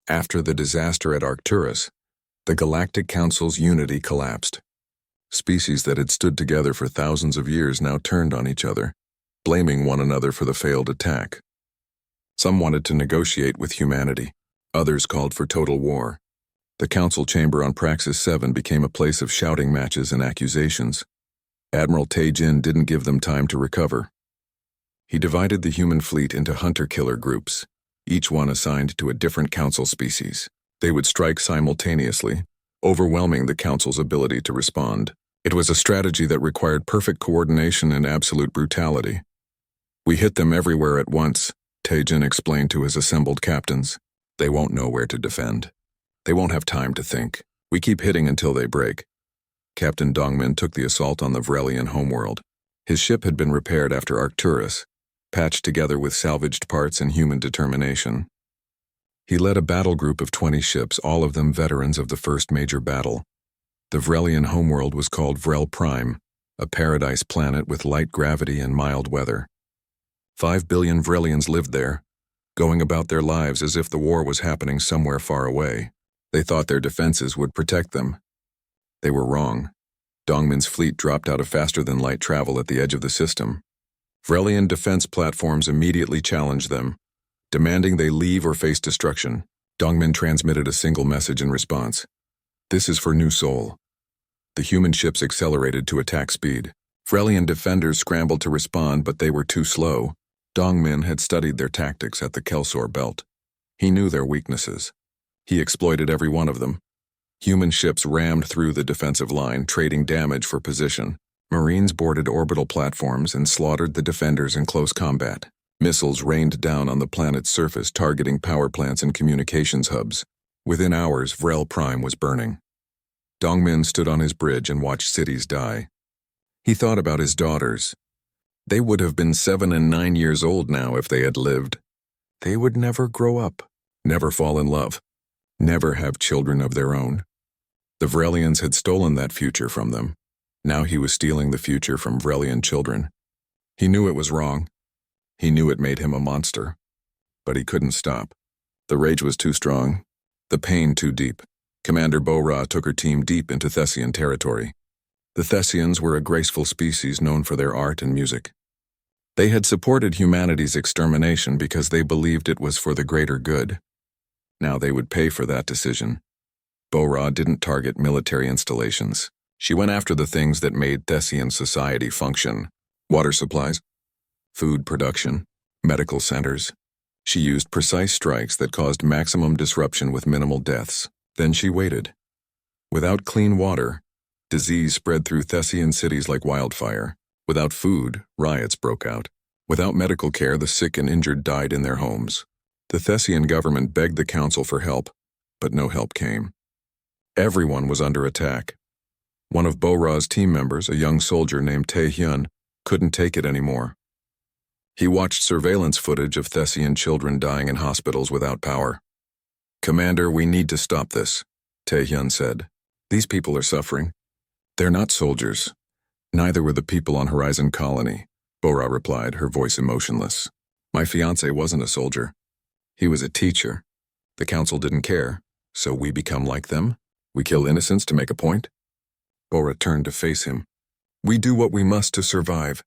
After the disaster at Arcturus, the Galactic Council's unity collapsed. Species that had stood together for thousands of years now turned on each other, blaming one another for the failed attack. Some wanted to negotiate with humanity. Others called for total war. The council chamber on Praxis 7 became a place of shouting matches and accusations. Admiral Tae-jin didn't give them time to recover. He divided the human fleet into hunter-killer groups, each one assigned to a different council species. They would strike simultaneously, overwhelming the council's ability to respond. It was a strategy that required perfect coordination and absolute brutality. "We hit them everywhere at once," Tae-jin explained to his assembled captains. "They won't know where to defend. They won't have time to think. We keep hitting until they break." Captain Dongmin took the assault on the Vrelian homeworld. His ship had been repaired after Arcturus, patched together with salvaged parts and human determination. He led a battle group of 20 ships, all of them veterans of the first major battle. The Vrelian homeworld was called Vrel Prime, a paradise planet with light gravity and mild weather. 5 billion Vrelians lived there, going about their lives as if the war was happening somewhere far away. They thought their defenses would protect them. They were wrong. Dongmin's fleet dropped out of faster-than-light travel at the edge of the system. Vrelian defense platforms immediately challenged them, demanding they leave or face destruction. Dongmin transmitted a single message in response. "This is for New Sol." The human ships accelerated to attack speed. Vrelian defenders scrambled to respond, but they were too slow. Dongmin had studied their tactics at the Kelsor Belt. He knew their weaknesses. He exploited every one of them. Human ships rammed through the defensive line, trading damage for position. Marines boarded orbital platforms and slaughtered the defenders in close combat. Missiles rained down on the planet's surface, targeting power plants and communications hubs. Within hours, Vrel Prime was burning. Dongmin stood on his bridge and watched cities die. He thought about his daughters. They would have been 7 and 9 years old now if they had lived. They would never grow up, never fall in love, never have children of their own. The Vrelians had stolen that future from them. Now he was stealing the future from Vrelian children. He knew it was wrong. He knew it made him a monster. But he couldn't stop. The rage was too strong, the pain too deep. Commander Bo-Ra took her team deep into Thessian territory. The Thessians were a graceful species known for their art and music. They had supported humanity's extermination because they believed it was for the greater good. Now they would pay for that decision. Bo-Ra didn't target military installations. She went after the things that made Thessian society function: water supplies, food production, medical centers. She used precise strikes that caused maximum disruption with minimal deaths. Then she waited. Without clean water, disease spread through Thessian cities like wildfire. Without food, riots broke out. Without medical care, the sick and injured died in their homes. The Thessian government begged the council for help, but no help came. Everyone was under attack. One of Bo-Ra's team members, a young soldier named Tae-hyun, couldn't take it anymore. He watched surveillance footage of Thessian children dying in hospitals without power. "Commander, we need to stop this," Tae-hyun said. "These people are suffering. They're not soldiers. Neither were the people on Horizon Colony," Bo-Ra replied, her voice emotionless. "My fiancé wasn't a soldier. He was a teacher. The council didn't care, so we become like them? We kill innocents to make a point?" Bo-Ra turned to face him. "We do what we must to survive.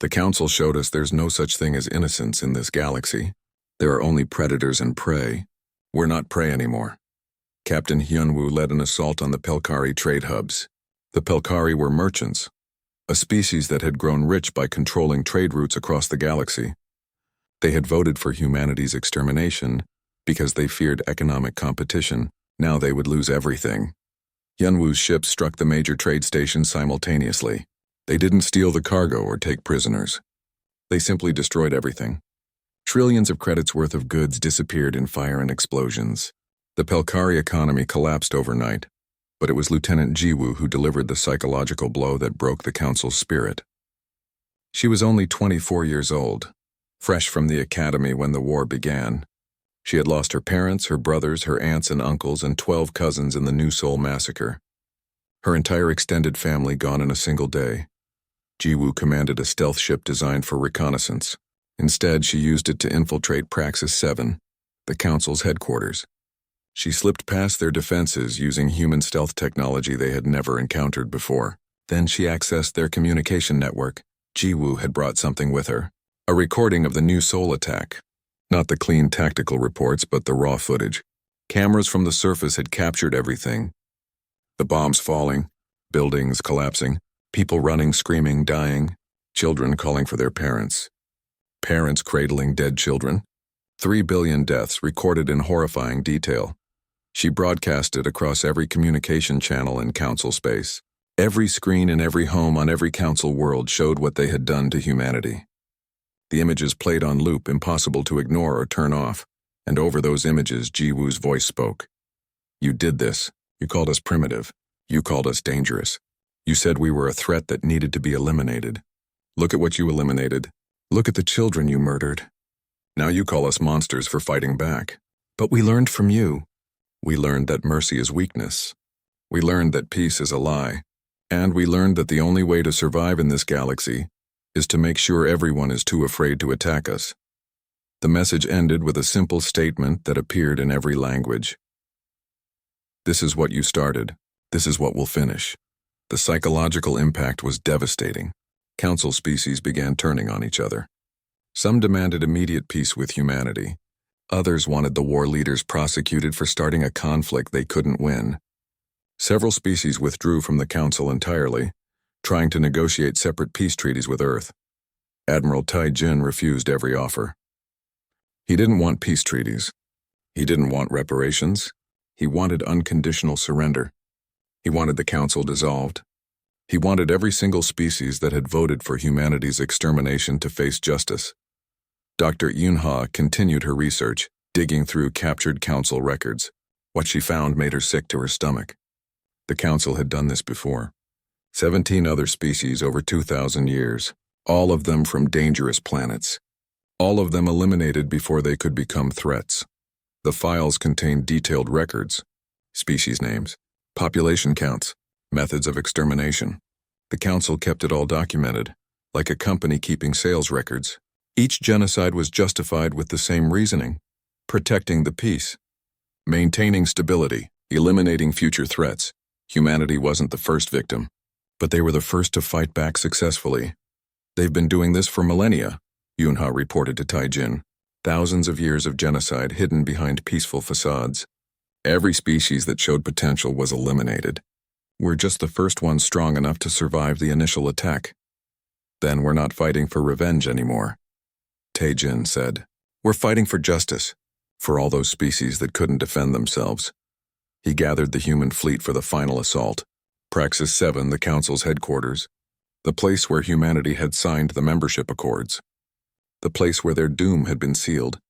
The council showed us there's no such thing as innocence in this galaxy. There are only predators and prey. We're not prey anymore." Captain Hyunwoo led an assault on the Pelkari trade hubs. The Pelkari were merchants, a species that had grown rich by controlling trade routes across the galaxy. They had voted for humanity's extermination because they feared economic competition. Now they would lose everything. Hyunwoo's ships struck the major trade stations simultaneously. They didn't steal the cargo or take prisoners. They simply destroyed everything. Trillions of credits worth of goods disappeared in fire and explosions. The Pelkari economy collapsed overnight, but it was Lieutenant Jiwoo who delivered the psychological blow that broke the council's spirit. She was only 24 years old, fresh from the academy when the war began. She had lost her parents, her brothers, her aunts and uncles, and 12 cousins in the New Seoul massacre. Her entire extended family gone in a single day. Jiwoo commanded a stealth ship designed for reconnaissance. Instead, she used it to infiltrate Praxis 7, the council's headquarters. She slipped past their defenses using human stealth technology they had never encountered before. Then she accessed their communication network. Jiwoo had brought something with her. A recording of the new Seoul attack. Not the clean tactical reports, but the raw footage. Cameras from the surface had captured everything. The bombs falling, buildings collapsing, people running, screaming, dying, children calling for their parents. Parents cradling dead children. 3 billion deaths recorded in horrifying detail. She broadcasted across every communication channel in Council space. Every screen in every home on every Council world showed what they had done to humanity. The images played on loop, impossible to ignore or turn off, and over those images Jiwoo's voice spoke. You did this. You called us primitive. You called us dangerous. You said we were a threat that needed to be eliminated. Look at what you eliminated. Look at the children you murdered. Now you call us monsters for fighting back. But we learned from you. We learned that mercy is weakness. We learned that peace is a lie. And we learned that the only way to survive in this galaxy is to make sure everyone is too afraid to attack us. The message ended with a simple statement that appeared in every language. This is what you started. This is what will finish. The psychological impact was devastating. Council species began turning on each other. Some demanded immediate peace with humanity. Others wanted the war leaders prosecuted for starting a conflict they couldn't win. Several species withdrew from the Council entirely, trying to negotiate separate peace treaties with Earth. Admiral Tai-Jin refused every offer. He didn't want peace treaties. He didn't want reparations. He wanted unconditional surrender. He wanted the Council dissolved. He wanted every single species that had voted for humanity's extermination to face justice. Dr. Yunha continued her research, digging through captured Council records. What she found made her sick to her stomach. The Council had done this before. 17 other species over 2,000 years, all of them from dangerous planets. All of them eliminated before they could become threats. The files contained detailed records, species names, population counts, methods of extermination. The Council kept it all documented, like a company keeping sales records. Each genocide was justified with the same reasoning: protecting the peace, maintaining stability, eliminating future threats. Humanity wasn't the first victim, but they were the first to fight back successfully. They've been doing this for millennia, Yunha reported to Tai-Jin. Thousands of years of genocide hidden behind peaceful facades. Every species that showed potential was eliminated. We're just the first ones strong enough to survive the initial attack. Then we're not fighting for revenge anymore. Tai-Jin said, we're fighting for justice, for all those species that couldn't defend themselves. He gathered the human fleet for the final assault. Praxis 7, the Council's headquarters. The place where humanity had signed the membership accords. The place where their doom had been sealed.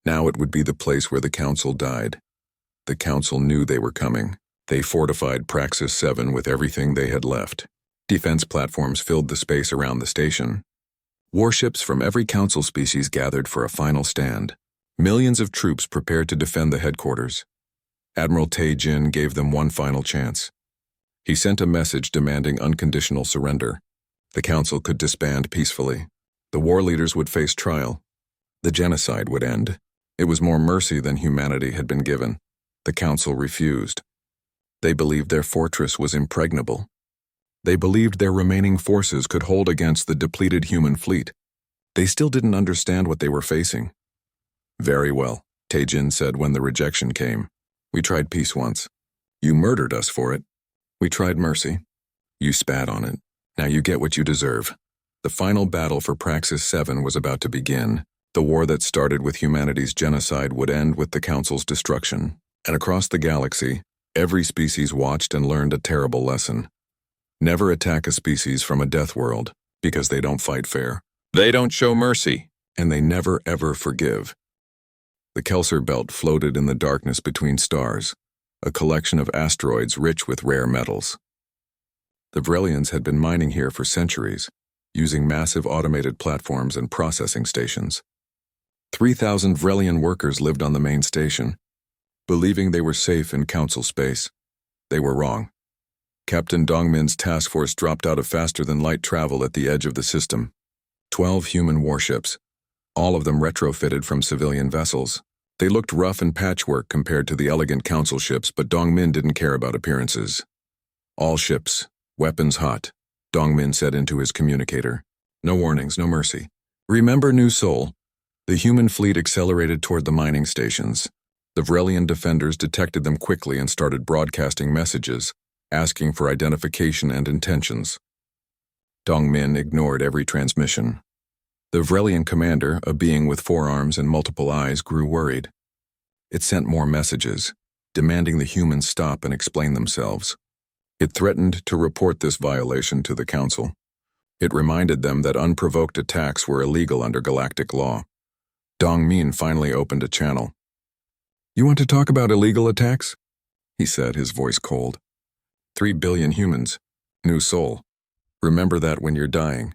Now it would be the place where the Council died. The Council knew they were coming. They fortified Praxis 7 with everything they had left. Defense platforms filled the space around the station. Warships from every Council species gathered for a final stand. Millions of troops prepared to defend the headquarters. Admiral Tai-Jin gave them one final chance. He sent a message demanding unconditional surrender. The Council could disband peacefully. The war leaders would face trial. The genocide would end. It was more mercy than humanity had been given. The Council refused. They believed their fortress was impregnable. They believed their remaining forces could hold against the depleted human fleet. They still didn't understand what they were facing. Very well, Tai-Jin said when the rejection came. We tried peace once. You murdered us for it. We tried mercy. You spat on it. Now you get what you deserve. The final battle for Praxis 7 was about to begin. The war that started with humanity's genocide would end with the Council's destruction. And across the galaxy, every species watched and learned a terrible lesson. Never attack a species from a death world, because they don't fight fair. They don't show mercy, and they never ever forgive. The Kelser Belt floated in the darkness between stars, a collection of asteroids rich with rare metals. The Vrelians had been mining here for centuries, using massive automated platforms and processing stations. 3,000 Vrelian workers lived on the main station, believing they were safe in Council space. They were wrong. Captain Dongmin's task force dropped out of faster-than-light travel at the edge of the system. 12 human warships, all of them retrofitted from civilian vessels. They looked rough and patchwork compared to the elegant council ships, but Dongmin didn't care about appearances. All ships, weapons hot, Dongmin said into his communicator. No warnings, no mercy. Remember, New Soul? The human fleet accelerated toward the mining stations. The Vrelian defenders detected them quickly and started broadcasting messages, asking for identification and intentions. Dongmin ignored every transmission. The Vrelian commander, a being with 4 arms and multiple eyes, grew worried. It sent more messages, demanding the humans stop and explain themselves. It threatened to report this violation to the Council. It reminded them that unprovoked attacks were illegal under galactic law. Dongmin finally opened a channel. "You want to talk about illegal attacks?" he said, his voice cold. 3 billion humans. New Soul. Remember that when you're dying.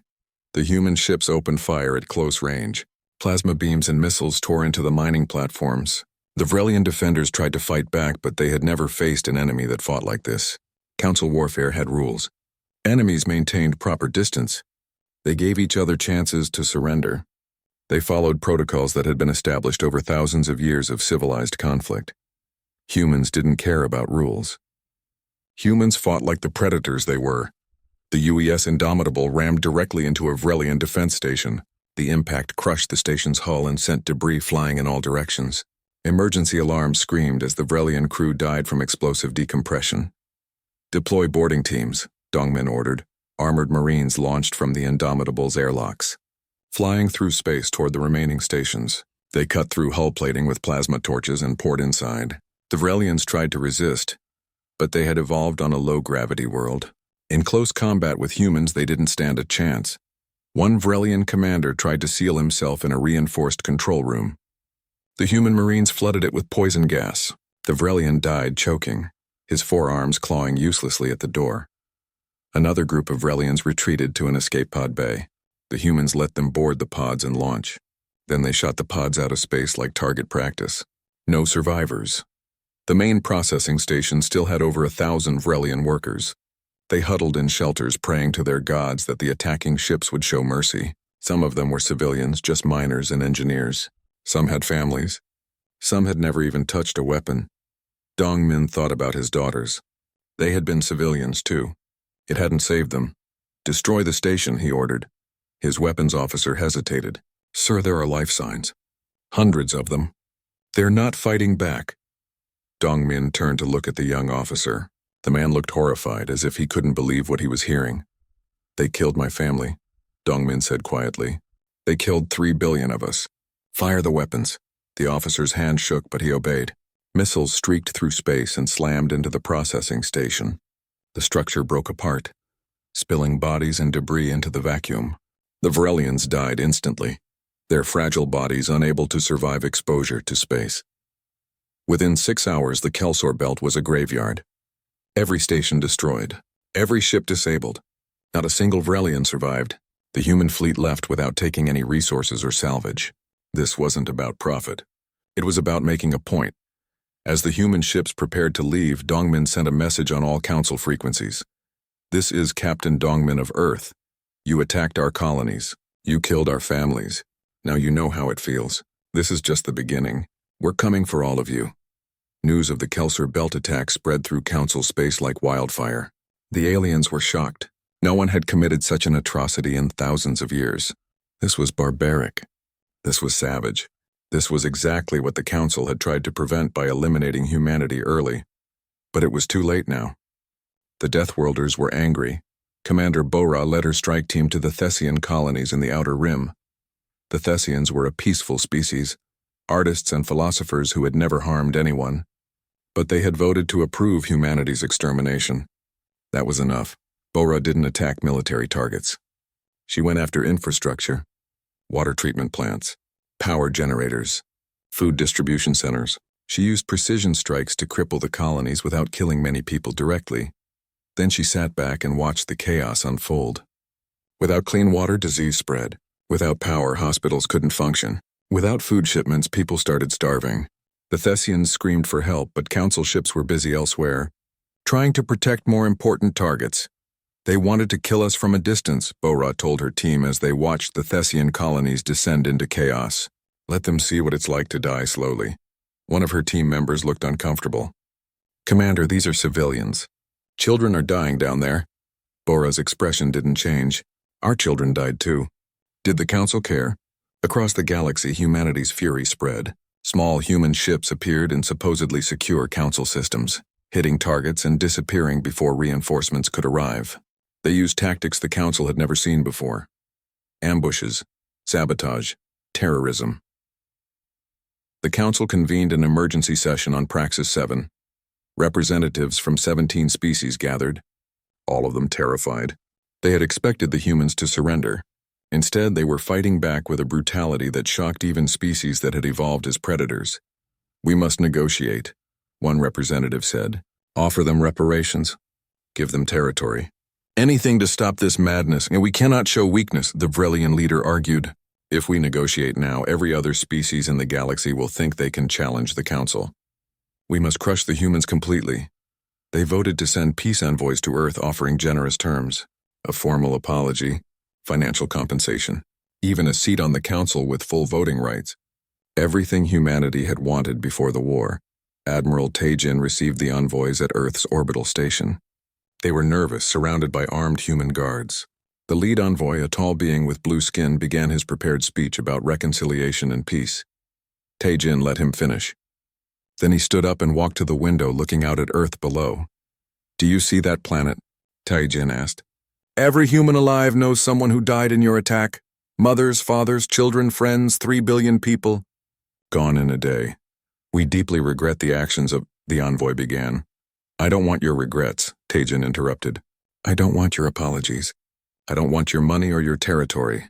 The human ships opened fire at close range. Plasma beams and missiles tore into the mining platforms. The Vrelian defenders tried to fight back, but they had never faced an enemy that fought like this. Council warfare had rules. Enemies maintained proper distance. They gave each other chances to surrender. They followed protocols that had been established over thousands of years of civilized conflict. Humans didn't care about rules. Humans fought like the predators they were. The UES Indomitable rammed directly into a Vrelian defense station. The impact crushed the station's hull and sent debris flying in all directions. Emergency alarms screamed as the Vrelian crew died from explosive decompression. "Deploy boarding teams," Dongmin ordered. Armored Marines launched from the Indomitable's airlocks. Flying through space toward the remaining stations, they cut through hull plating with plasma torches and poured inside. The Vrelians tried to resist, but they had evolved on a low-gravity world. In close combat with humans, they didn't stand a chance. One Vrelian commander tried to seal himself in a reinforced control room. The human Marines flooded it with poison gas. The Vrelian died choking, his 4 arms clawing uselessly at the door. Another group of Vrelians retreated to an escape pod bay. The humans let them board the pods and launch. Then they shot the pods out of space like target practice. No survivors. The main processing station still had over 1,000 Vrelian workers. They huddled in shelters, praying to their gods that the attacking ships would show mercy. Some of them were civilians, just miners and engineers. Some had families. Some had never even touched a weapon. Dongmin thought about his daughters. They had been civilians, too. It hadn't saved them. "Destroy the station," he ordered. His weapons officer hesitated. "Sir, there are life signs. Hundreds of them. They're not fighting back." Dongmin turned to look at the young officer. The man looked horrified, as if he couldn't believe what he was hearing. "They killed my family," Dongmin said quietly. "They killed 3 billion of us. Fire the weapons." The officer's hand shook, but he obeyed. Missiles streaked through space and slammed into the processing station. The structure broke apart, spilling bodies and debris into the vacuum. The Vrelians died instantly, their fragile bodies unable to survive exposure to space. Within 6 hours, the Kelsor Belt was a graveyard. Every station destroyed, every ship disabled. Not a single Vrelian survived. The human fleet left without taking any resources or salvage. This wasn't about profit. It was about making a point. As the human ships prepared to leave, Dongmin sent a message on all council frequencies. "This is Captain Dongmin of Earth. You attacked our colonies. You killed our families. Now you know how it feels. This is just the beginning. We're coming for all of you." News of the Kelsor Belt attack spread through council space like wildfire. The aliens were shocked. No one had committed such an atrocity in thousands of years. This was barbaric. This was savage. This was exactly what the council had tried to prevent by eliminating humanity early. But it was too late now. The Deathworlders were angry. Commander Bora led her strike team to the Thessian colonies in the Outer Rim. The Thessians were a peaceful species, artists and philosophers who had never harmed anyone. But they had voted to approve humanity's extermination. That was enough. Bora didn't attack military targets. She went after infrastructure, water treatment plants, power generators, food distribution centers. She used precision strikes to cripple the colonies without killing many people directly. Then she sat back and watched the chaos unfold. Without clean water, disease spread. Without power, hospitals couldn't function. Without food shipments, people started starving. The Thessians screamed for help, but council ships were busy elsewhere, trying to protect more important targets. "They wanted to kill us from a distance," Bora told her team as they watched the Thessian colonies descend into chaos. "Let them see what it's like to die slowly." One of her team members looked uncomfortable. "Commander, these are civilians. Children are dying down there." Bora's expression didn't change. "Our children died too." Did the Council care? Across the galaxy, humanity's fury spread. Small human ships appeared in supposedly secure Council systems, hitting targets and disappearing before reinforcements could arrive. They used tactics the Council had never seen before. Ambushes, sabotage, terrorism. The Council convened an emergency session on Praxis 7. Representatives from 17 species gathered, all of them terrified. They had expected the humans to surrender. Instead, they were fighting back with a brutality that shocked even species that had evolved as predators. "We must negotiate," one representative said. "Offer them reparations. Give them territory. Anything to stop this madness, and we cannot show weakness," the Vrelian leader argued. "If we negotiate now, every other species in the galaxy will think they can challenge the Council. We must crush the humans completely." They voted to send peace envoys to Earth offering generous terms, a formal apology, financial compensation, even a seat on the Council with full voting rights. Everything humanity had wanted before the war. Admiral Tajin received the envoys at Earth's orbital station. They were nervous, surrounded by armed human guards. The lead envoy, a tall being with blue skin, began his prepared speech about reconciliation and peace. Tajin let him finish. Then he stood up and walked to the window looking out at Earth below. "Do you see that planet?" Tajin asked. "Every human alive knows someone who died in your attack. Mothers, fathers, children, friends, 3 billion people. Gone in a day. We deeply regret the actions of," the envoy began. "I don't want your regrets," Tajin interrupted. "I don't want your apologies. I don't want your money or your territory."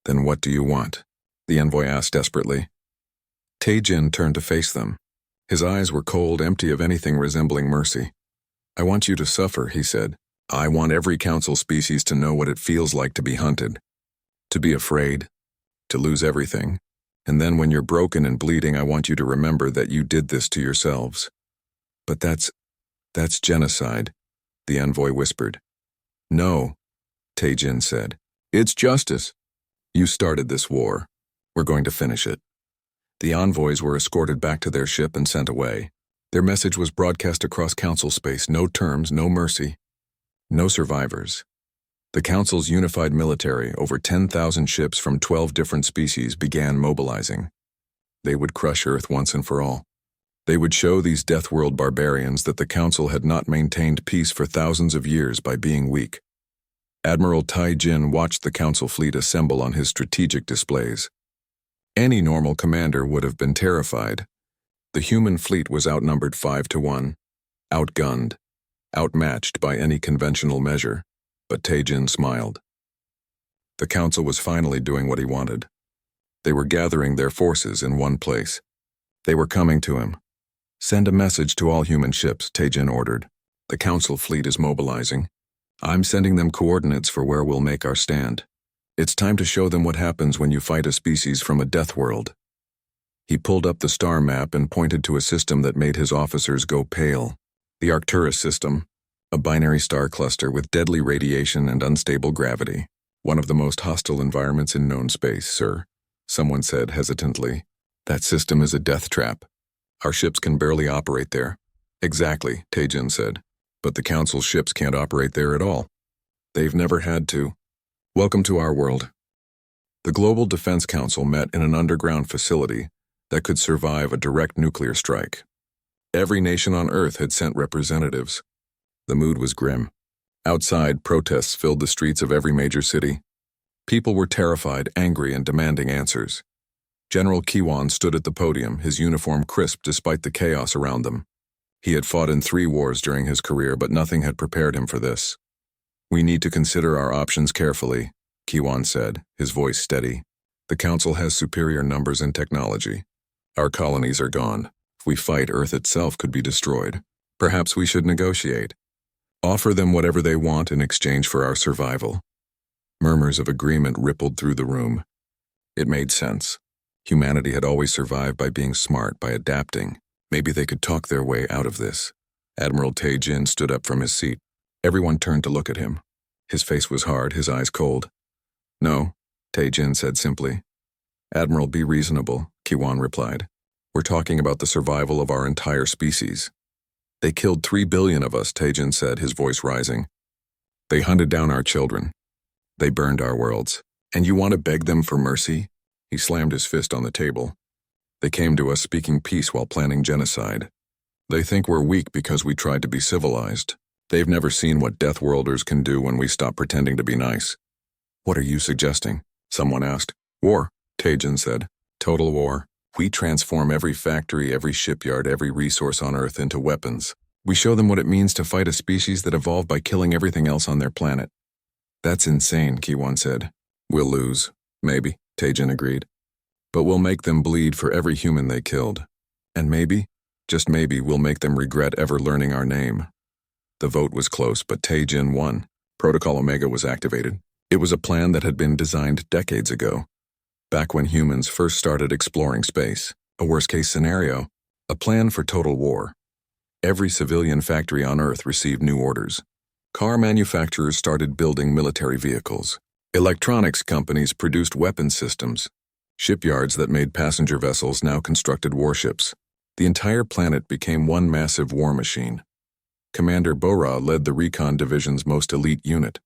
"Then what do you want?" the envoy asked desperately. Tajin turned to face them. His eyes were cold, empty of anything resembling mercy. "I want you to suffer," he said. "I want every Council species to know what it feels like to be hunted, to be afraid, to lose everything. And then when you're broken and bleeding, I want you to remember that you did this to yourselves." "But that's genocide," the envoy whispered. "No," Tajin said. "It's justice. You started this war. We're going to finish it." The envoys were escorted back to their ship and sent away. Their message was broadcast across Council space: no terms, no mercy, no survivors. The Council's unified military, over 10,000 ships from 12 different species, began mobilizing. They would crush Earth once and for all. They would show these Deathworld barbarians that the Council had not maintained peace for thousands of years by being weak. Admiral Tajin watched the Council fleet assemble on his strategic displays. Any normal commander would have been terrified. The human fleet was outnumbered 5 to 1, outgunned, outmatched by any conventional measure, but Tajin smiled. The Council was finally doing what he wanted. They were gathering their forces in one place. They were coming to him. "Send a message to all human ships," Tajin ordered. "The Council fleet is mobilizing. I'm sending them coordinates for where we'll make our stand. It's time to show them what happens when you fight a species from a death world." He pulled up the star map and pointed to a system that made his officers go pale. The Arcturus system, a binary star cluster with deadly radiation and unstable gravity. "One of the most hostile environments in known space, sir," someone said hesitantly. "That system is a death trap. Our ships can barely operate there." "Exactly," Tajin said. "But the Council ships can't operate there at all. They've never had to. Welcome to our world." The Global Defense Council met in an underground facility that could survive a direct nuclear strike. Every nation on Earth had sent representatives. The mood was grim. Outside, protests filled the streets of every major city. People were terrified, angry, and demanding answers. General Kiwan stood at the podium, his uniform crisp despite the chaos around them. He had fought in 3 wars during his career, but nothing had prepared him for this. "We need to consider our options carefully," Kiwan said, his voice steady. "The Council has superior numbers and technology. Our colonies are gone. If we fight, Earth itself could be destroyed. Perhaps we should negotiate. Offer them whatever they want in exchange for our survival." Murmurs of agreement rippled through the room. It made sense. Humanity had always survived by being smart, by adapting. Maybe they could talk their way out of this. Admiral Tajin stood up from his seat. Everyone turned to look at him. His face was hard, his eyes cold. "No," Tajin said simply. "Admiral, be reasonable," Kiwan replied. We're talking about the survival of our entire species. They killed 3 billion of us, Tajin said, his voice rising. They hunted down our children. They burned our worlds. And you want to beg them for mercy? He slammed his fist on the table. They came to us speaking peace while planning genocide. They think we're weak because we tried to be civilized. They've never seen what Deathworlders can do when we stop pretending to be nice. What are you suggesting? Someone asked. War, Tajin said. Total war. We transform every factory, every shipyard, every resource on Earth into weapons. We show them what it means to fight a species that evolved by killing everything else on their planet. That's insane, Kiwan said. We'll lose. Maybe, Tajin agreed. But we'll make them bleed for every human they killed. And maybe, just maybe, we'll make them regret ever learning our name. The vote was close, but Tajin won. Protocol Omega was activated. It was a plan that had been designed decades ago. Back when humans first started exploring space, a worst-case scenario, a plan for total war. Every civilian factory on Earth received new orders. Car manufacturers started building military vehicles. Electronics companies produced weapon systems. Shipyards that made passenger vessels now constructed warships. The entire planet became one massive war machine. Commander Bora led the Recon Division's most elite unit.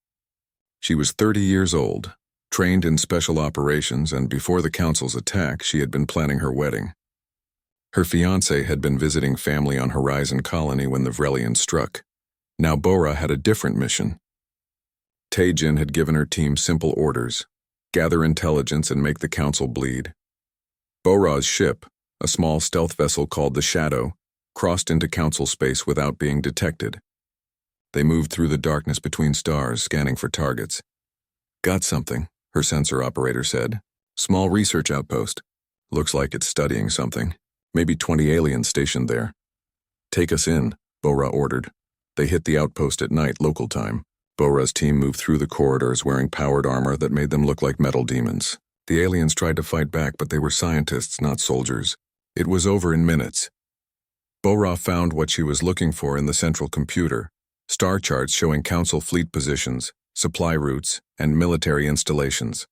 She was 30 years old. Trained in special operations, and before the Council's attack, she had been planning her wedding. Her fiancé had been visiting family on Horizon Colony when the Vrelians struck. Now Bora had a different mission. Tajin had given her team simple orders: gather intelligence and make the Council bleed. Bora's ship, a small stealth vessel called the Shadow, crossed into Council space without being detected. They moved through the darkness between stars, scanning for targets. Got something, her sensor operator said. Small research outpost. Looks like it's studying something. Maybe 20 aliens stationed there. Take us in, Bora ordered. They hit the outpost at night, local time. Bora's team moved through the corridors wearing powered armor that made them look like metal demons. The aliens tried to fight back, but they were scientists, not soldiers. It was over in minutes. Bora found what she was looking for in the central computer: star charts showing Council fleet positions, supply routes, and military installations.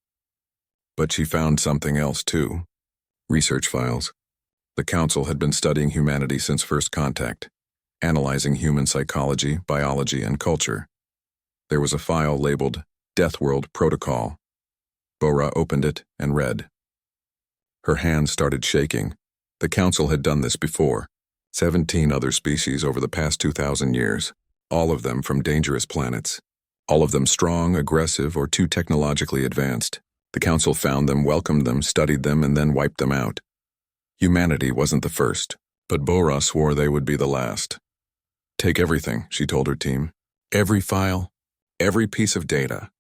But she found something else too. Research files. The Council had been studying humanity since first contact, analyzing human psychology, biology, and culture. There was a file labeled Deathworld Protocol. Bora opened it and read. Her hands started shaking. The Council had done this before. 17 other species over the past 2,000 years, all of them from dangerous planets. All of them strong, aggressive, or too technologically advanced. The Council found them, welcomed them, studied them, and then wiped them out. Humanity wasn't the first, but Bora swore they would be the last. Take everything, she told her team. Every file, every piece of data.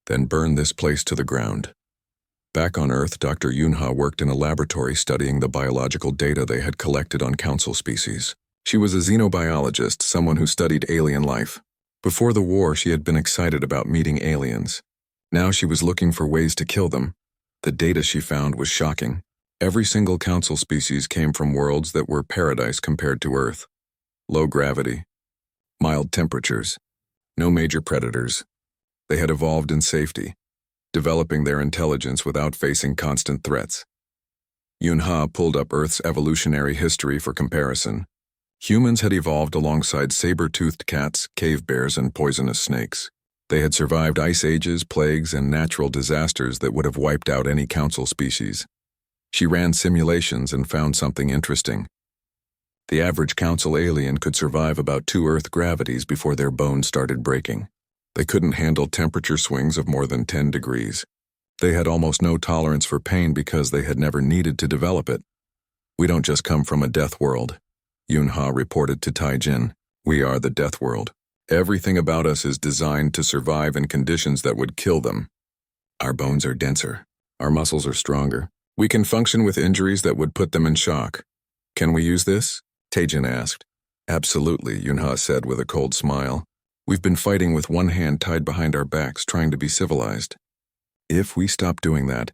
Then burn this place to the ground. Back on Earth, Dr. Yunha worked in a laboratory studying the biological data they had collected on Council species. She was a xenobiologist, someone who studied alien life. Before the war, she had been excited about meeting aliens. Now she was looking for ways to kill them. The data she found was shocking. Every single Council species came from worlds that were paradise compared to Earth. Low gravity, mild temperatures, no major predators. They had evolved in safety, developing their intelligence without facing constant threats. Yunha pulled up Earth's evolutionary history for comparison. Humans had evolved alongside saber-toothed cats, cave bears, and poisonous snakes. They had survived ice ages, plagues, and natural disasters that would have wiped out any Council species. She ran simulations and found something interesting. The average Council alien could survive about 2 Earth gravities before their bones started breaking. They couldn't handle temperature swings of more than 10 degrees. They had almost no tolerance for pain because they had never needed to develop it. We don't just come from a death world, Yunha reported to Taijin. We are the death world. Everything about us is designed to survive in conditions that would kill them. Our bones are denser. Our muscles are stronger. We can function with injuries that would put them in shock. Can we use this? Taijin asked. Absolutely, Yunha said with a cold smile. We've been fighting with one hand tied behind our backs, trying to be civilized. If we stop doing that,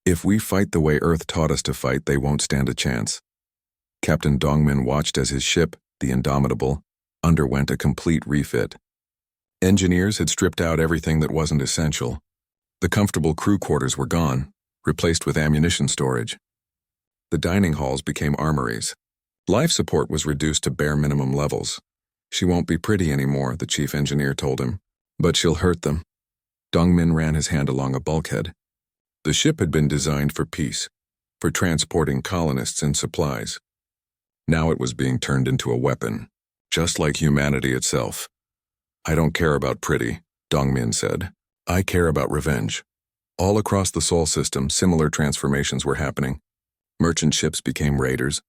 if we fight the way Earth taught us to fight, they won't stand a chance. Captain Dongmin watched as his ship, the Indomitable, underwent a complete refit. Engineers had stripped out everything that wasn't essential. The comfortable crew quarters were gone, replaced with ammunition storage. The dining halls became armories. Life support was reduced to bare minimum levels. She won't be pretty anymore, the chief engineer told him. But she'll hurt them. Dongmin ran his hand along a bulkhead. The ship had been designed for peace, for transporting colonists and supplies. Now it was being turned into a weapon, just like humanity itself. I don't care about pretty, Dongmin said. I care about revenge. All across the Sol system, similar transformations were happening. Merchant ships became raiders.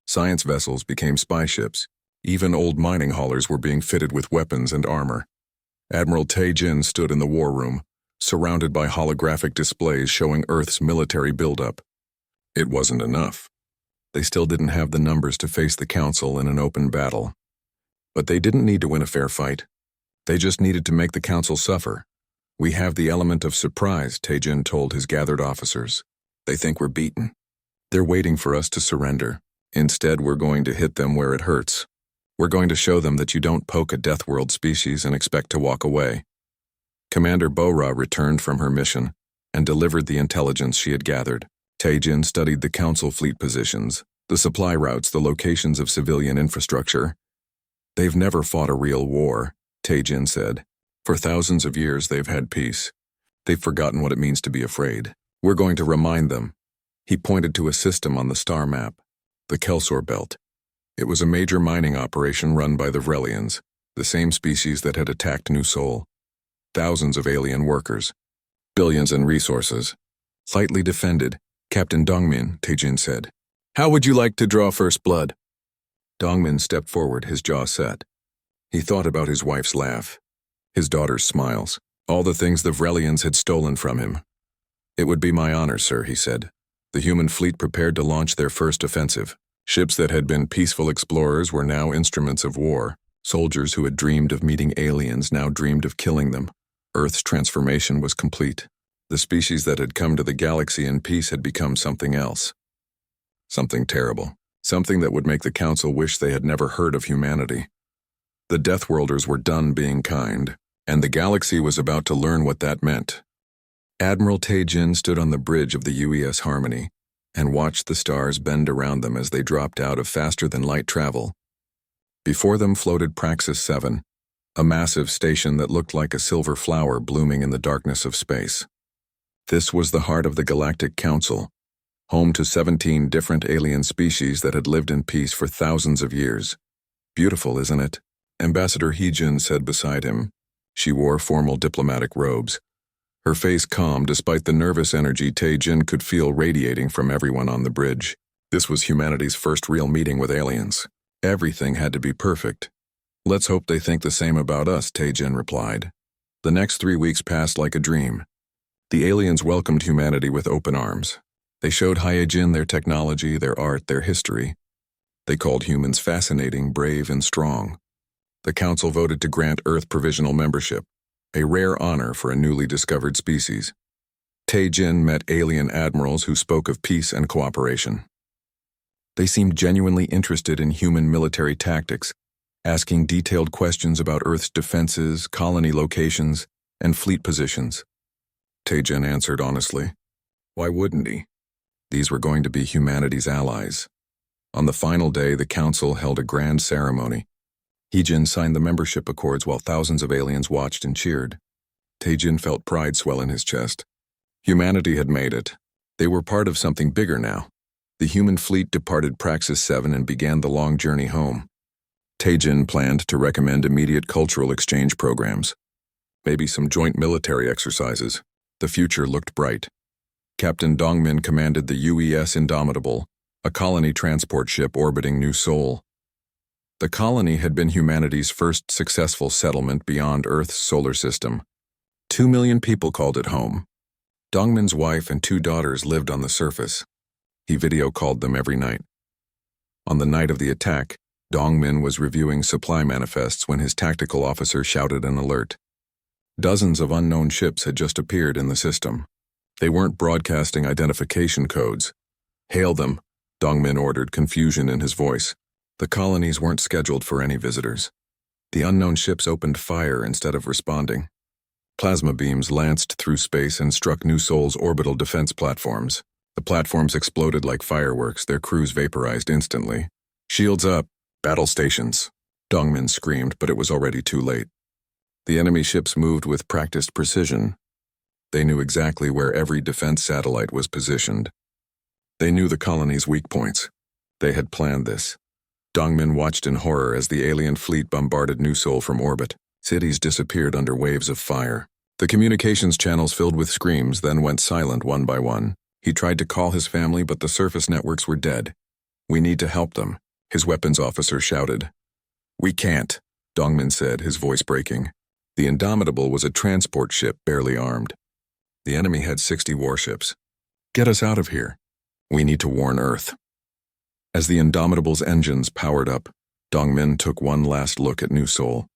Science vessels became spy ships. Even old mining haulers were being fitted with weapons and armor. Admiral Tae-jin stood in the war room, surrounded by holographic displays showing Earth's military buildup. It wasn't enough. They still didn't have the numbers to face the Council in an open battle. But they didn't need to win a fair fight. They just needed to make the Council suffer. We have the element of surprise, Tae-jin told his gathered officers. They think we're beaten. They're waiting for us to surrender. Instead, we're going to hit them where it hurts. We're going to show them that you don't poke a Deathworld species and expect to walk away. Commander Bo-ra returned from her mission and delivered the intelligence she had gathered. Tae-jin studied the Council fleet positions, the supply routes, the locations of civilian infrastructure. They've never fought a real war, Tae-jin said. For thousands of years they've had peace. They've forgotten what it means to be afraid. We're going to remind them. He pointed to a system on the star map, the Kelsor Belt. It was a major mining operation run by the Vrelians, the same species that had attacked New Sol. Thousands of alien workers. Billions in resources. Lightly defended, Captain Dongmin, Tae-jin said. How would you like to draw first blood? Dongmin stepped forward, his jaw set. He thought about his wife's laugh, his daughter's smiles, all the things the Vrelians had stolen from him. It would be my honor, sir, he said. The human fleet prepared to launch their first offensive. Ships that had been peaceful explorers were now instruments of war. Soldiers who had dreamed of meeting aliens now dreamed of killing them. Earth's transformation was complete. The species that had come to the galaxy in peace had become something else. Something terrible. Something that would make the Council wish they had never heard of humanity. The Deathworlders were done being kind, and the galaxy was about to learn what that meant. Admiral Tae-jin stood on the bridge of the UES Harmony and watched the stars bend around them as they dropped out of faster-than-light travel. Before them floated Praxis 7, a massive station that looked like a silver flower blooming in the darkness of space. This was the heart of the Galactic Council, home to 17 different alien species that had lived in peace for thousands of years. Beautiful, isn't it? Ambassador Hee-jin said beside him. She wore formal diplomatic robes. Her face calm despite the nervous energy Tae-jin could feel radiating from everyone on the bridge. This was humanity's first real meeting with aliens. Everything had to be perfect. Let's hope they think the same about us, Tae-jin replied. The next 3 weeks passed like a dream. The aliens welcomed humanity with open arms. They showed Hye-jin their technology, their art, their history. They called humans fascinating, brave, and strong. The Council voted to grant Earth provisional membership, a rare honor for a newly discovered species. Tae-jin met alien admirals who spoke of peace and cooperation. They seemed genuinely interested in human military tactics, asking detailed questions about Earth's defenses, colony locations, and fleet positions. Tae-jin answered honestly. Why wouldn't he? These were going to be humanity's allies. On the final day, the Council held a grand ceremony. Hee-jin signed the membership accords while thousands of aliens watched and cheered. Tae-jin felt pride swell in his chest. Humanity had made it. They were part of something bigger now. The human fleet departed Praxis 7 and began the long journey home. Tae-jin planned to recommend immediate cultural exchange programs. Maybe some joint military exercises. The future looked bright. Captain Dongmin commanded the UES Indomitable, a colony transport ship orbiting New Sol. The colony had been humanity's first successful settlement beyond Earth's solar system. 2 million people called it home. Dongmin's wife and 2 daughters lived on the surface. He video-called them every night. On the night of the attack, Dongmin was reviewing supply manifests when his tactical officer shouted an alert. Dozens of unknown ships had just appeared in the system. They weren't broadcasting identification codes. Hail them, Dongmin ordered, confusion in his voice. The colonies weren't scheduled for any visitors. The unknown ships opened fire instead of responding. Plasma beams lanced through space and struck New Sol's orbital defense platforms. The platforms exploded like fireworks, their crews vaporized instantly. "Shields up! Battle stations!" Dongmin screamed, but it was already too late. The enemy ships moved with practiced precision. They knew exactly where every defense satellite was positioned. They knew the colony's weak points. They had planned this. Dongmin watched in horror as the alien fleet bombarded New Seoul from orbit. Cities disappeared under waves of fire. The communications channels filled with screams, then went silent one by one. He tried to call his family, but the surface networks were dead. "We need to help them," his weapons officer shouted. "We can't," Dongmin said, his voice breaking. The Indomitable was a transport ship barely armed. The enemy had 60 warships. "Get us out of here. We need to warn Earth." As the Indomitable's engines powered up, Dongmin took one last look at New Seoul.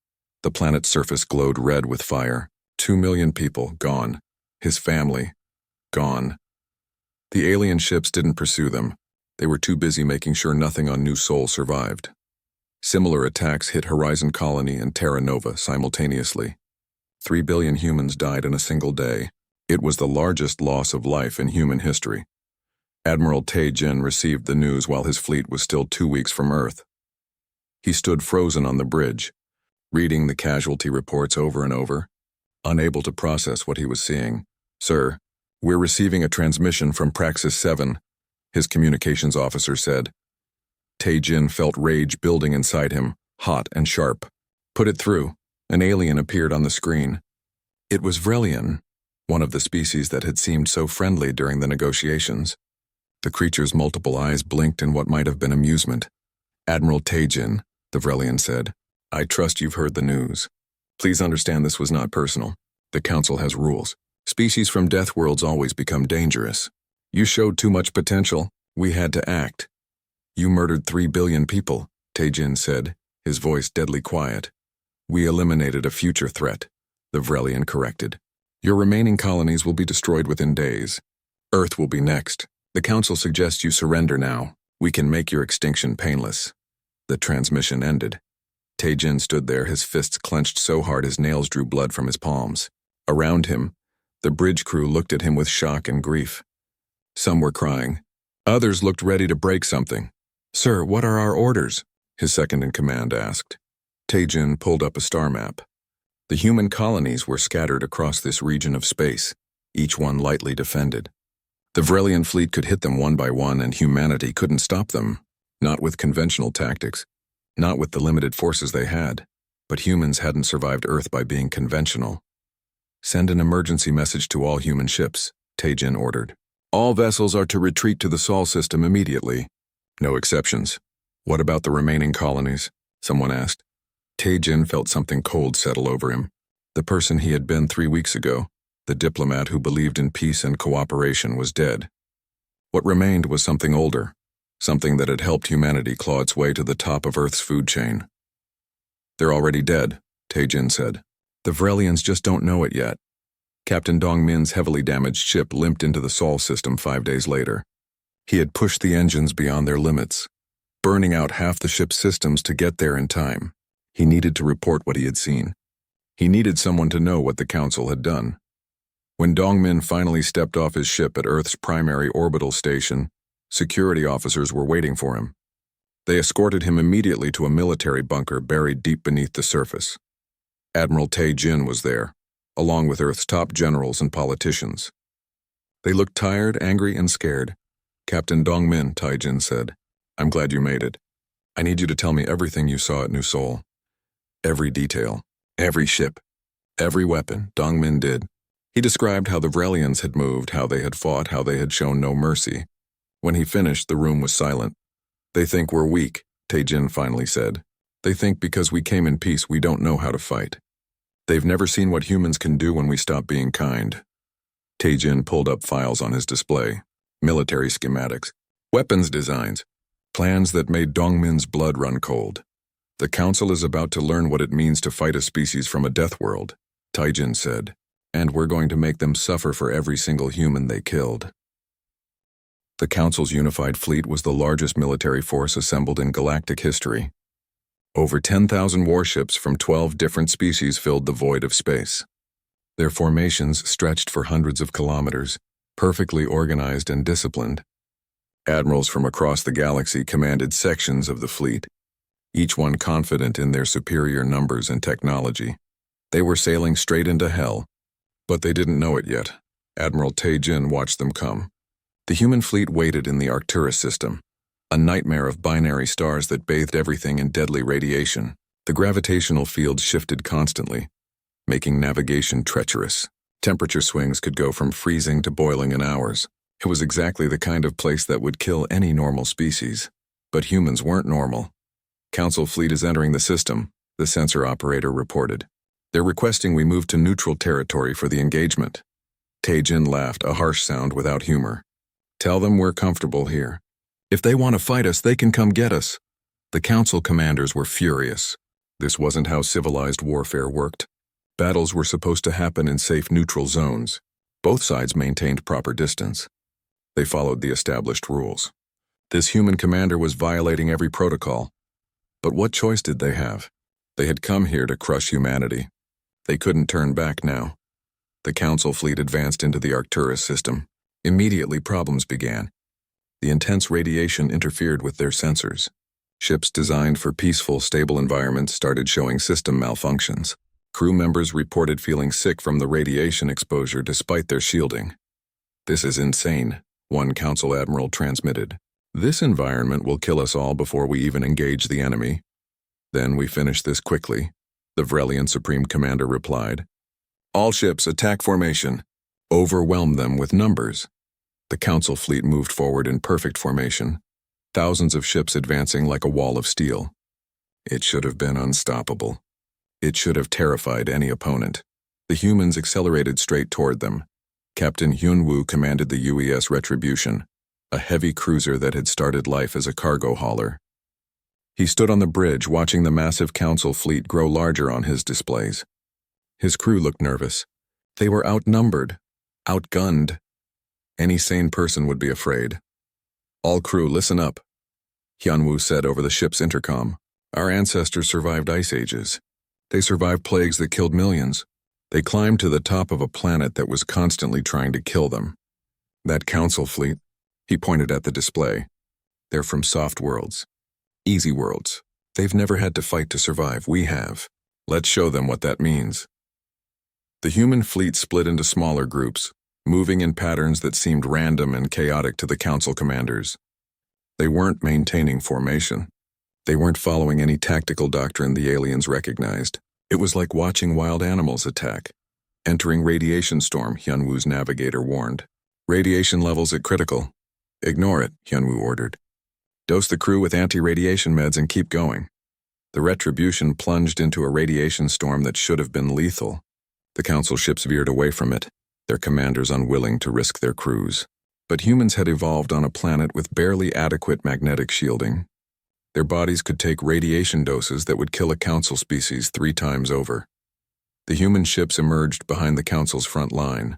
The planet's surface glowed red with fire. 2 million people gone. His family gone. The alien ships didn't pursue them. They were too busy making sure nothing on New Seoul survived. Similar attacks hit Horizon Colony and Terra Nova simultaneously. 3 billion humans died in a single day. It was the largest loss of life in human history. Admiral Tae-jin received the news while his fleet was still 2 weeks from Earth. He stood frozen on the bridge, reading the casualty reports over and over, unable to process what he was seeing. "Sir, we're receiving a transmission from Praxis 7, his communications officer said. Tae-jin felt rage building inside him, hot and sharp. "Put it through." An alien appeared on the screen. It was Vrelian, one of the species that had seemed so friendly during the negotiations. The creature's multiple eyes blinked in what might have been amusement. "Admiral Tae-jin," the Vrelian said, "I trust you've heard the news. Please understand this was not personal. The Council has rules. Species from Deathworlds always become dangerous. You showed too much potential. We had to act. You murdered 3 billion people," Tae-jin said, his voice deadly quiet. "We eliminated a future threat," the Vrelian corrected. "Your remaining colonies will be destroyed within days. Earth will be next. The Council suggests you surrender now. We can make your extinction painless." The transmission ended. Tae-jin stood there, his fists clenched so hard his nails drew blood from his palms. Around him, the bridge crew looked at him with shock and grief. Some were crying. Others looked ready to break something. "Sir, what are our orders?" his second-in-command asked. Tae-jin pulled up a star map. The human colonies were scattered across this region of space, each one lightly defended. The Vrelian fleet could hit them one by one, and humanity couldn't stop them. Not with conventional tactics. Not with the limited forces they had. But humans hadn't survived Earth by being conventional. "Send an emergency message to all human ships," Tae-jin ordered. "All vessels are to retreat to the Sol system immediately. No exceptions." "What about the remaining colonies?" someone asked. Tae-jin felt something cold settle over him. The person he had been 3 weeks ago, the diplomat who believed in peace and cooperation, was dead. What remained was something older, something that had helped humanity claw its way to the top of Earth's food chain. "They're already dead," Tae-jin said. "The Vrelians just don't know it yet." Captain Dongmin's heavily damaged ship limped into the Sol system 5 days later. He had pushed the engines beyond their limits, burning out half the ship's systems to get there in time. He needed to report what he had seen. He needed someone to know what the Council had done. When Dongmin finally stepped off his ship at Earth's primary orbital station, security officers were waiting for him. They escorted him immediately to a military bunker buried deep beneath the surface. Admiral Tae-jin was there, along with Earth's top generals and politicians. They looked tired, angry, and scared. "Captain Dongmin," Tae-jin said, "I'm glad you made it. I need you to tell me everything you saw at New Seoul. Every detail, every ship, every weapon." Dongmin did. He described how the Vrelians had moved, how they had fought, how they had shown no mercy. When he finished, the room was silent. "They think we're weak," Tae-jin finally said. "They think because we came in peace we don't know how to fight. They've never seen what humans can do when we stop being kind." Tae-jin pulled up files on his display. Military schematics, weapons designs, plans that made Dongmin's blood run cold. "The Council is about to learn what it means to fight a species from a death world," Tae-jin said. "And we're going to make them suffer for every single human they killed." The Council's unified fleet was the largest military force assembled in galactic history. Over 10,000 warships from 12 different species filled the void of space. Their formations stretched for hundreds of kilometers, perfectly organized and disciplined. Admirals from across the galaxy commanded sections of the fleet, each one confident in their superior numbers and technology. They were sailing straight into hell, but they didn't know it yet. Admiral Tae-jin watched them come. The human fleet waited in the Arcturus system, a nightmare of binary stars that bathed everything in deadly radiation. The gravitational fields shifted constantly, making navigation treacherous. Temperature swings could go from freezing to boiling in hours. It was exactly the kind of place that would kill any normal species. But humans weren't normal. Council fleet is entering the system, the sensor operator reported. They're requesting we move to neutral territory for the engagement. Tae-jin laughed, a harsh sound without humor. Tell them we're comfortable here. If they want to fight us, they can come get us. The council commanders were furious. This wasn't how civilized warfare worked. Battles were supposed to happen in safe neutral zones. Both sides maintained proper distance. They followed the established rules. This human commander was violating every protocol. But what choice did they have? They had come here to crush humanity. They couldn't turn back now. The council fleet advanced into the Arcturus system. Immediately problems began. The intense radiation interfered with their sensors. Ships designed for peaceful, stable environments started showing system malfunctions. Crew members reported feeling sick from the radiation exposure despite their shielding. This is insane, one council admiral transmitted. This environment will kill us all before we even engage the enemy. Then we finish this quickly, the Vrelian Supreme Commander replied. All ships, attack formation. Overwhelm them with numbers. The council fleet moved forward in perfect formation, thousands of ships advancing like a wall of steel. It should have been unstoppable. It should have terrified any opponent. The humans accelerated straight toward them. Captain Hyun-woo commanded the UES Retribution, a heavy cruiser that had started life as a cargo hauler. He stood on the bridge watching the massive council fleet grow larger on his displays. His crew looked nervous. They were outnumbered, outgunned. Any sane person would be afraid. All crew, listen up, Hyun-woo said over the ship's intercom. Our ancestors survived ice ages. They survived plagues that killed millions. They climbed to the top of a planet that was constantly trying to kill them. That council fleet, he pointed at the display. They're from soft worlds. Easy worlds. They've never had to fight to survive. We have. Let's show them what that means. The human fleet split into smaller groups, moving in patterns that seemed random and chaotic to the council commanders. They weren't maintaining formation. They weren't following any tactical doctrine the aliens recognized. It was like watching wild animals attack. Entering radiation storm, Hyun-woo's navigator warned. Radiation levels at critical. Ignore it, Hyun-woo ordered. Dose the crew with anti-radiation meds and keep going. The Retribution plunged into a radiation storm that should have been lethal. The council ships veered away from it, their commanders unwilling to risk their crews. But humans had evolved on a planet with barely adequate magnetic shielding. Their bodies could take radiation doses that would kill a council species 3 times over. The human ships emerged behind the council's front line.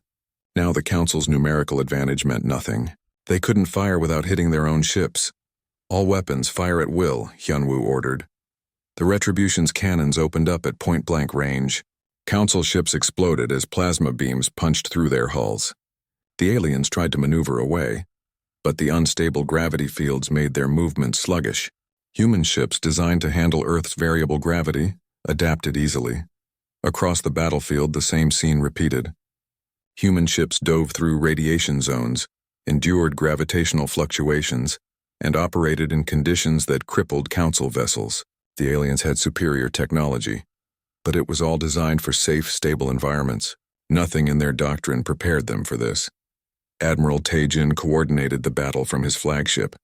Now the council's numerical advantage meant nothing. They couldn't fire without hitting their own ships. All weapons fire at will, Hyun-woo ordered. The Retribution's cannons opened up at point-blank range. Council ships exploded as plasma beams punched through their hulls. The aliens tried to maneuver away, but the unstable gravity fields made their movement sluggish. Human ships designed to handle Earth's variable gravity adapted easily. Across the battlefield, the same scene repeated. Human ships dove through radiation zones, endured gravitational fluctuations, and operated in conditions that crippled council vessels. The aliens had superior technology, but it was all designed for safe, stable environments. Nothing in their doctrine prepared them for this. Admiral Tae-jin coordinated the battle from his flagship.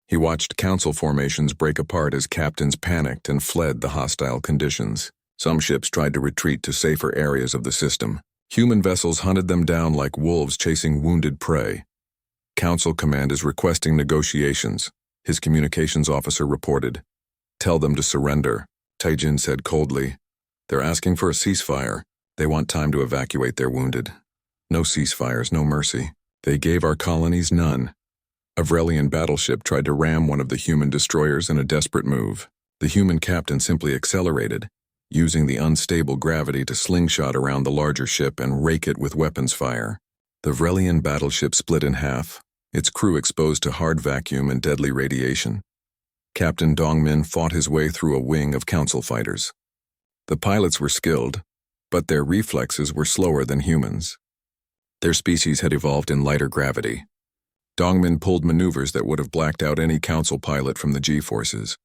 He watched council formations break apart as captains panicked and fled the hostile conditions. Some ships tried to retreat to safer areas of the system. Human vessels hunted them down like wolves chasing wounded prey. Council Command is requesting negotiations, his communications officer reported. Tell them to surrender, Tae-jin said coldly. They're asking for a ceasefire. They want time to evacuate their wounded. No ceasefires, no mercy. They gave our colonies none. A Vrelian battleship tried to ram one of the human destroyers in a desperate move. The human captain simply accelerated, using the unstable gravity to slingshot around the larger ship and rake it with weapons fire. The Vrelian battleship split in half, its crew exposed to hard vacuum and deadly radiation. Captain Dongmin fought his way through a wing of council fighters. The pilots were skilled, but their reflexes were slower than humans. Their species had evolved in lighter gravity. Dongmin pulled maneuvers that would have blacked out any council pilot from the G-forces.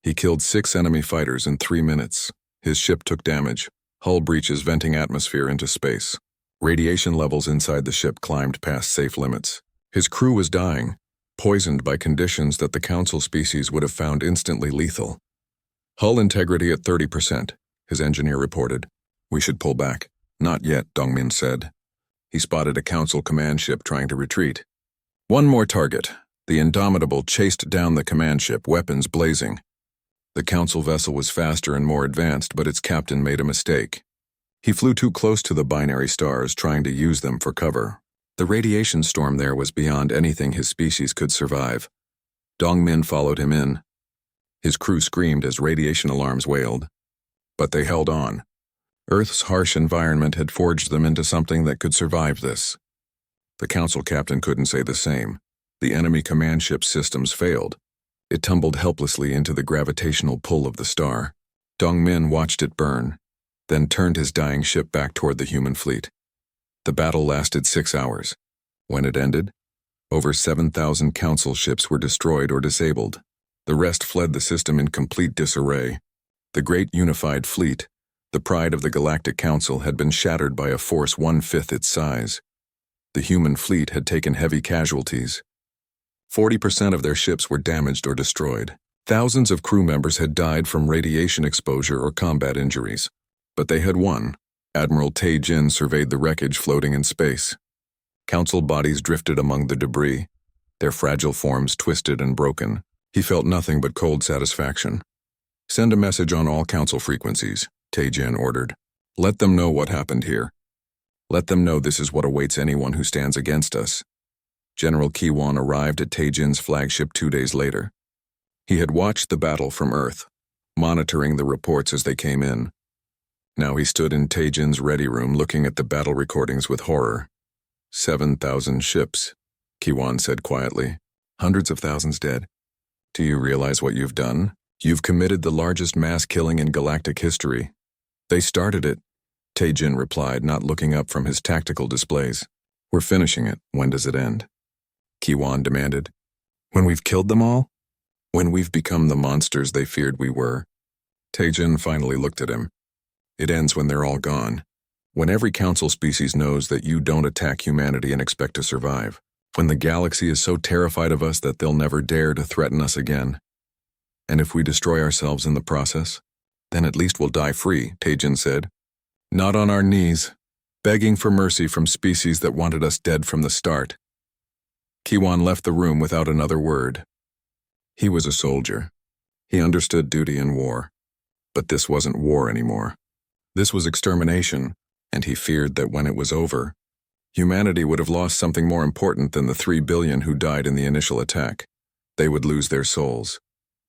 He killed 6 enemy fighters in 3 minutes. His ship took damage, hull breaches venting atmosphere into space. Radiation levels inside the ship climbed past safe limits. His crew was dying, poisoned by conditions that the council species would have found instantly lethal. Hull integrity at 30%, his engineer reported. We should pull back. Not yet, Dongmin said. He spotted a council command ship trying to retreat. One more target. The Indomitable chased down the command ship, weapons blazing. The council vessel was faster and more advanced, but its captain made a mistake. He flew too close to the binary stars, trying to use them for cover. The radiation storm there was beyond anything his species could survive. Dongmin followed him in. His crew screamed as radiation alarms wailed. But they held on. Earth's harsh environment had forged them into something that could survive this. The council captain couldn't say the same. The enemy command ship's systems failed. It tumbled helplessly into the gravitational pull of the star. Dongmin watched it burn, then turned his dying ship back toward the human fleet. The battle lasted 6 hours. When it ended, over 7,000 council ships were destroyed or disabled. The rest fled the system in complete disarray. The great unified fleet, the pride of the Galactic Council, had been shattered by a force 1/5 its size. The human fleet had taken heavy casualties. 40% of their ships were damaged or destroyed. Thousands of crew members had died from radiation exposure or combat injuries. But they had won. Admiral Tai Jin surveyed the wreckage floating in space. Council bodies drifted among the debris, their fragile forms twisted and broken. He felt nothing but cold satisfaction. Send a message on all council frequencies, Tai Jin ordered. Let them know what happened here. Let them know this is what awaits anyone who stands against us. General Kiwan arrived at Tai Jin's flagship 2 days later. He had watched the battle from Earth, monitoring the reports as they came in. Now he stood in Tai Jin's ready room looking at the battle recordings with horror. 7,000 ships, Kiwan said quietly. Hundreds of thousands dead. Do you realize what you've done? You've committed the largest mass killing in galactic history. They started it, Tai Jin replied, not looking up from his tactical displays. We're finishing it. When does it end? Kiwan demanded. When we've killed them all? When we've become the monsters they feared we were. Tai Jin finally looked at him. It ends when they're all gone. When every council species knows that you don't attack humanity and expect to survive. When the galaxy is so terrified of us that they'll never dare to threaten us again. And if we destroy ourselves in the process, then at least we'll die free, Tai Jin said. Not on our knees, begging for mercy from species that wanted us dead from the start. Kiwan left the room without another word. He was a soldier. He understood duty in war. But this wasn't war anymore. This was extermination, and he feared that when it was over, humanity would have lost something more important than the 3 billion who died in the initial attack. They would lose their souls.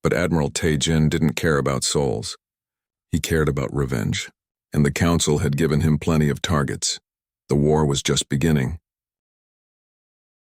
But Admiral Tai Jin didn't care about souls. He cared about revenge, and the Council had given him plenty of targets. The war was just beginning.